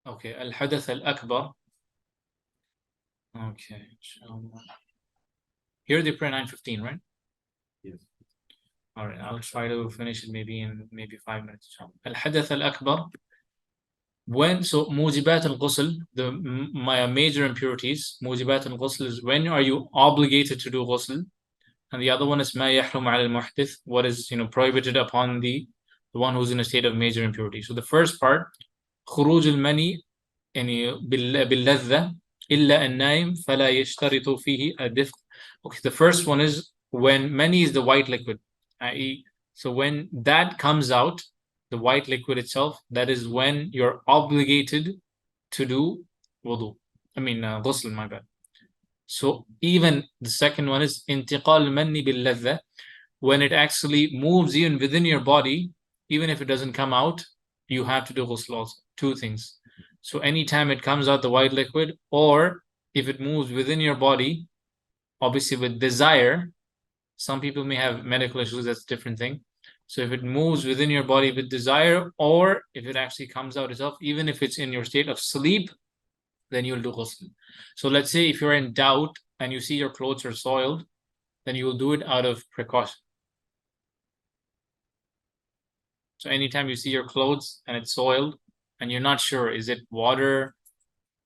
Okay, al-hadath al-akbar. Okay, inshallah. Here they pray 9:15, right? Yes. All right, I'll try to finish it maybe in maybe 5 minutes. Al-hadath al-akbar. When so mujibat al-ghusl, the my major impurities, mujibat al-ghusl is when are you obligated to do ghusl, and the other one is ma yahrum ala al-muhdith, what is prohibited upon the one who's in a state of major impurity. So the first part, خروج المني يعني باللذة إلا النائم فلا يشترط فيه الدفء. Okay, the first one is when mani is the white liquid, i.e., so when that comes out, the white liquid itself, that is when you're obligated to do wudu. Ghusl, my bad. So even the second one is intiqal manni bil ladha, when it actually moves even within your body, even if it doesn't come out, you have to do ghusl also. Two things. So anytime it comes out the white liquid, or if it moves within your body, obviously with desire, some people may have medical issues, that's a different thing. So if it moves within your body with desire, or if it actually comes out itself, even if it's in your state of sleep, then you'll do ghusl. So let's say if you're in doubt and you see your clothes are soiled, then you will do it out of precaution. So anytime you see your clothes and it's soiled and you're not sure, is it water?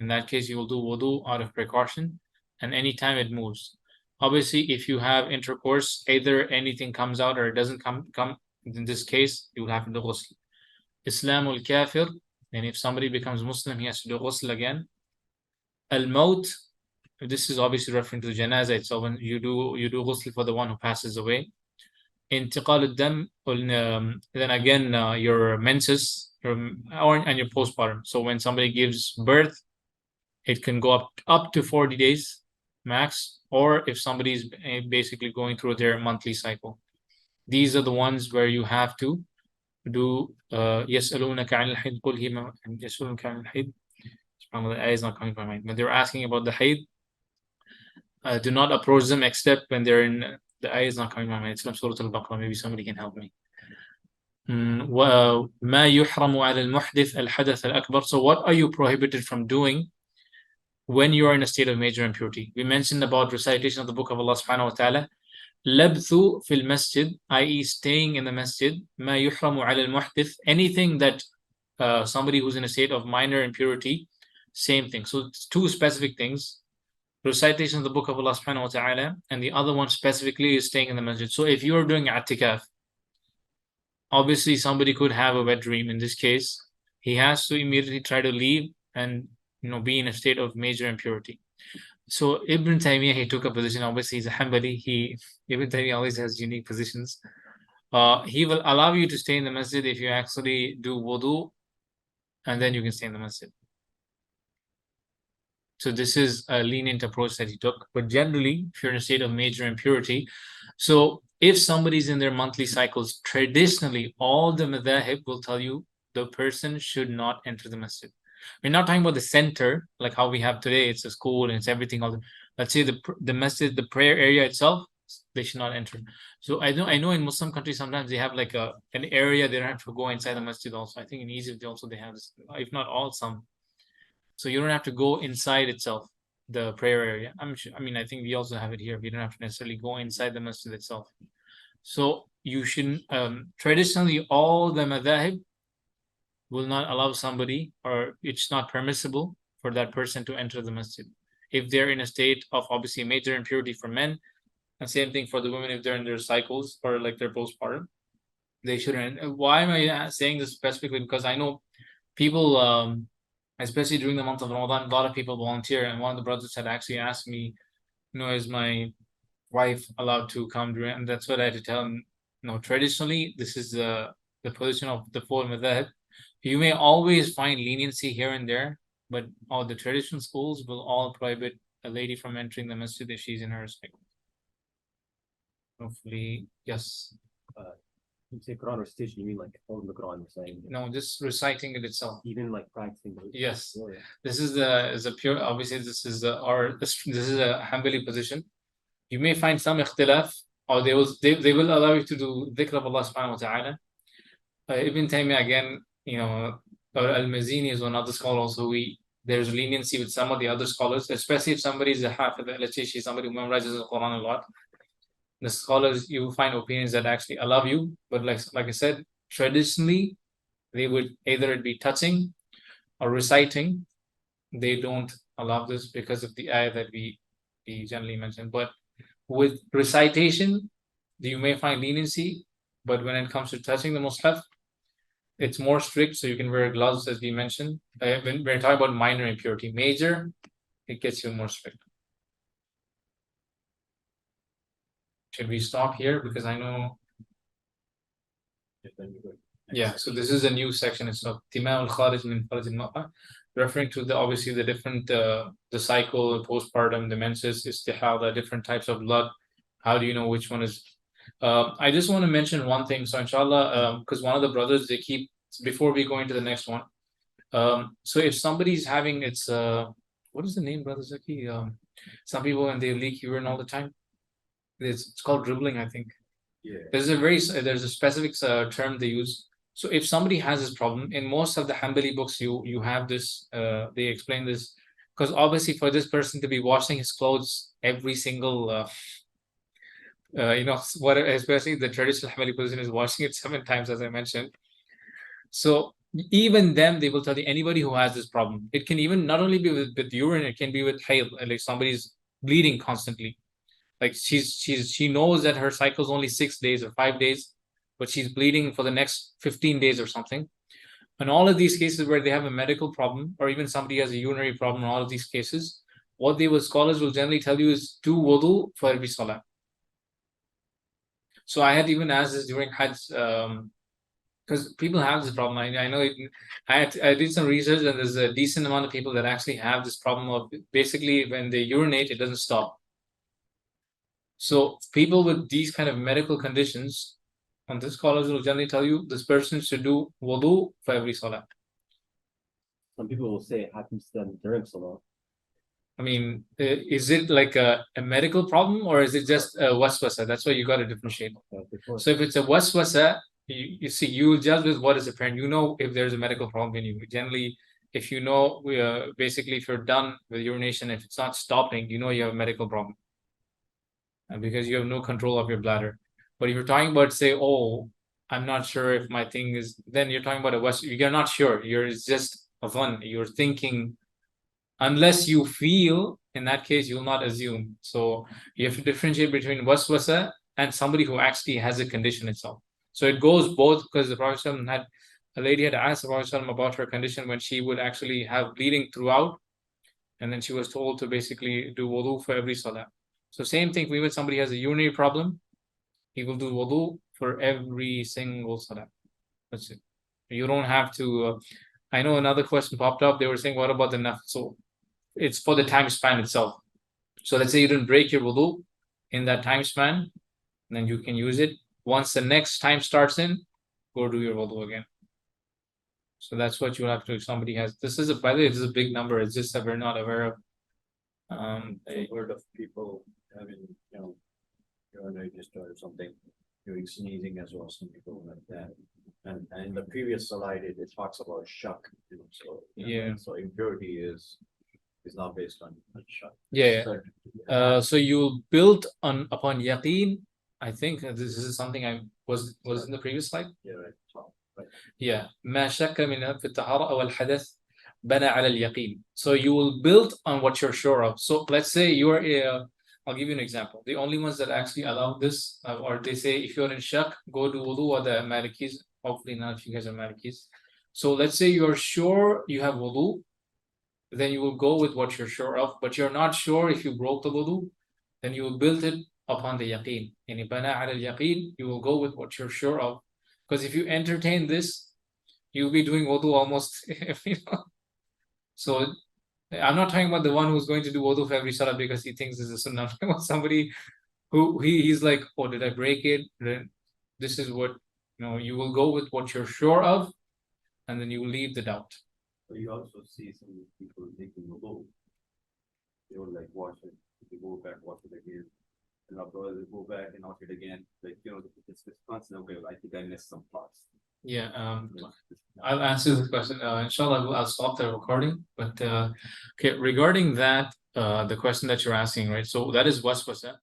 In that case, you will do wudu out of precaution. And anytime it moves. Obviously, if you have intercourse, either anything comes out or it doesn't come. In this case, you will have to do ghusl. Islamul kafir, and if somebody becomes Muslim, he has to do ghusl again. Al-maut, this is obviously referring to janazah itself. When you do ghusl for the one who passes away. Intiqal al-dam, then again your menses, and your postpartum. So when somebody gives birth, it can go up to 40 days max, or if somebody is basically going through their monthly cycle. These are the ones where you have to do يسألونك عن الحيض قل هي يسألونك عن الحيض. The ayah is not coming to my mind, but they're asking about the hayd. Do not approach them except when they're in. The ayah is not coming to my mind. It's from Surah Al-Baqarah. Maybe somebody can help me. ما يحرم على المحدث الحدث الأكبر. So what are you prohibited from doing when you are in a state of major impurity? We mentioned about recitation of the book of Allah subhanahu wa ta'ala. Labthu fil masjid, i.e. staying in the masjid. Ma yuhramu ala al-muhdith, anything that somebody who's in a state of minor impurity, same thing. So it's two specific things. Recitation of the book of Allah subhanahu wa ta'ala, and the other one specifically is staying in the masjid. So if you are doing i'tikaf, obviously somebody could have a wet dream. In this case, he has to immediately try to leave and be in a state of major impurity. So Ibn Taymiyyah, he took a position. Obviously, he's a Hanbali. Ibn Taymiyyah always has unique positions. He will allow you to stay in the masjid if you actually do wudu, and then you can stay in the masjid. So this is a lenient approach that he took. But generally, if you're in a state of major impurity, so if somebody's in their monthly cycles, traditionally, all the madhahib will tell you the person should not enter the masjid. We're not talking about the center, like how we have today. It's a school and it's everything. Let's say the masjid, the prayer area itself, they should not enter. So I know in Muslim countries sometimes they have like an area they don't have to go inside the masjid also. I think in Egypt also they have this, if not all, some. So you don't have to go inside itself, the prayer area. I think we also have it here. We don't have to necessarily go inside the masjid itself. So you shouldn't. Traditionally, all the madhahib will not allow somebody, or it's not permissible for that person to enter the masjid if they're in a state of obviously major impurity for men, and same thing for the women if they're in their cycles or like their postpartum. They shouldn't. Why am I saying this specifically? Because I know people, especially during the month of Ramadan, a lot of people volunteer, and one of the brothers had actually asked me, is my wife allowed to come during? And that's what I had to tell him. Traditionally, this is the position of the four madhab. You may always find leniency here and there, but all the traditional schools will all prohibit a lady from entering the masjid if she's in her cycle. Hopefully, yes. You say Quran recitation, you mean like holding the Quran, you're saying? No, just reciting it itself. Even like practicing it? Yes. Oh, yeah. This is a pure, obviously this is a Hanbali position. You may find some ikhtilaf, or they will allow you to do dhikr of Allah subhanahu wa ta'ala. Ibn Taymiyyah again, or al-Mazini is one other scholar also. There's leniency with some of the other scholars, especially if somebody is a hafid, let's say she's somebody who memorizes the Quran a lot. The scholars, you will find opinions that actually allow you, but like I said, traditionally they would either it be touching or reciting. They don't allow this because of the ayah that we generally mention. But with recitation, you may find leniency, but when it comes to touching the mushaf, it's more strict, so you can wear gloves, as we mentioned. When we're talking about minor impurity, major, it gets you more strict. Should we stop here? Because I know. Yeah, so this is a new section. It's of Tima al-Kharij min Faraj al-Ma'a, referring to obviously the different the cycle, postpartum, the menses, istihada, different types of blood. How do you know which one is? I just want to mention one thing. So inshallah, because one of the brothers, they keep, before we go into the next one. So if somebody's having what is the name, brother Zaki? Some people when they leak urine all the time, it's called dribbling, I think. Yeah. There's a specific term they use. So if somebody has this problem, in most of the Hanbali books, you have this. They explain this because obviously for this person to be washing his clothes every single, what especially the traditional Hanbali position is washing it 7 times, as I mentioned. So even them, they will tell you anybody who has this problem. It can even not only be with urine, it can be with hail, like somebody's bleeding constantly. Like she knows that her cycle is only 6 days or 5 days, but she's bleeding for the next 15 days or something. In all of these cases where they have a medical problem, or even somebody has a urinary problem, in all of these cases, what scholars will generally tell you is do wudu for every salah. So I had even asked this during Hajj, because people have this problem. I know I did some research, and there's a decent amount of people that actually have this problem of basically when they urinate, it doesn't stop. So people with these kind of medical conditions, and the scholars will generally tell you this person should do wudu for every salah. Some people will say it happens to them during salah. I mean, is it like a medical problem, or is it just a waswasa? That's why you got to differentiate. So if it's a waswasa, you see, you will judge with what is apparent. You know if there's a medical problem in you. Generally, if you know, basically, if you're done with urination, if it's not stopping, you know you have a medical problem. Because you have no control of your bladder. But if you're talking about, say, oh, I'm not sure if my thing is, then you're talking about you're not sure. It's just a fun. You're thinking, unless you feel, in that case, you'll not assume. So you have to differentiate between waswasa and somebody who actually has a condition itself. So it goes both, because the Prophet a lady had asked the Prophet about her condition when she would actually have bleeding throughout, and then she was told to basically do wudu for every salah. So same thing, even somebody has a urinary problem, he will do wudu for every single salah. That's it. You don't have to. I know another question popped up. They were saying, what about the nafs? So it's for the time span itself. So let's say you didn't break your wudu in that time span, then you can use it. Once the next time starts in, go do your wudu again. So that's what you'll have to. If somebody has, by the way, this is a big number. It's just that we're not aware of. A word of people having, urinary discharge or something, doing sneezing as well, some people like that. And in the previous slide, it talks about shak, so. Yeah. So impurity is not based on shak. Yeah. So you built upon yaqeen. I think this is something I was in the previous slide. Yeah, right. Yeah. ما شك من في الطهارة أو الحدث بنى على اليقين. So you will build on what you're sure of. So let's say you're I'll give you an example. The only ones that actually allow this, or they say if you're in shak, go do wudu, or the Malikis. Hopefully not if you guys are Malikis. So let's say you're sure you have wudu, then you will go with what you're sure of, but you're not sure if you broke the wudu, then you will build it upon the yaqeen. Yani bana ala al-yaqeen, you will go with what you're sure of. Because if you entertain this, you'll be doing wudu almost, So I'm not talking about the one who's going to do wudu for every salah because he thinks this is a sunnah. I'm talking about somebody who he's like, oh, did I break it? This is what, you will go with what you're sure of, and then you will leave the doubt. But you also see some people making wudu. They will like wash it, they go back, wash it again. And after they go back and wash it again. Like, it's constant. Okay, I think I missed some parts. Yeah. I'll answer this question. Inshallah, I'll stop the recording. But okay, regarding that, the question that you're asking, right? So that is waswasa.